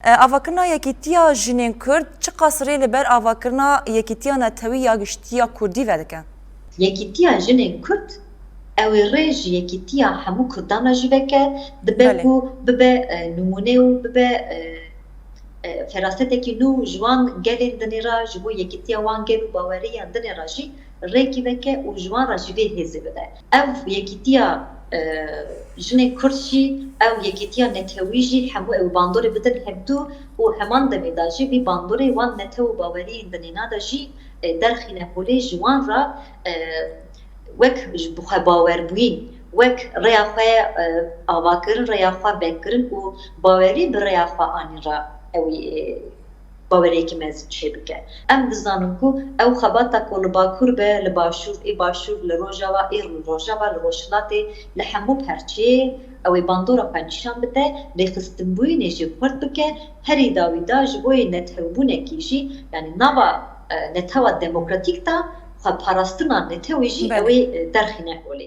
Avakirina yekîtiya jinên Kurd çi qasirê li ber avakirina yekîtiya netewî ya giştiya Kurdî vedike? Yekîtiya jinên Kurd ew ê rê ji yekîtiya hemû Kurdan re jî veke, dibe ku bibe numûne û bibe ferasetekî nû ji wan gelên dinê re ji bo yekîtiya wan gel û baweriyan dinê re jî rêkî veke û ji wan re jî vê hêzê bide. Ev yekîtiya jinê Kurd jî ew yekîtiya netewî jî hemû ew bandorê bidin hevdû û heman demê de jî vî bandorê wan netew û baweriyên dinêna de jî derxîne holê ji wan re wek ji bi xwe bawerbûyîn, wek rêya xwe avakirin, rêya xwe vekirin û bawerî bi rêya xwe anîn re ew baweriyekî mezin çê bike. Em dizanin ku ew xebata ku li Bakur be, li Başûr, ê Başûr, li Rojava, ê li Rojava, li Rojhilatê, li hemû perçeyê ew ê bandora xwe nîşan bide, rêxistinbûyînê jî xurt bike, herî dawî da ji bo yê netewbûnekî jî yani nava netewa demokratîk da xwe parastina netewê jî ew ê derxîne holê.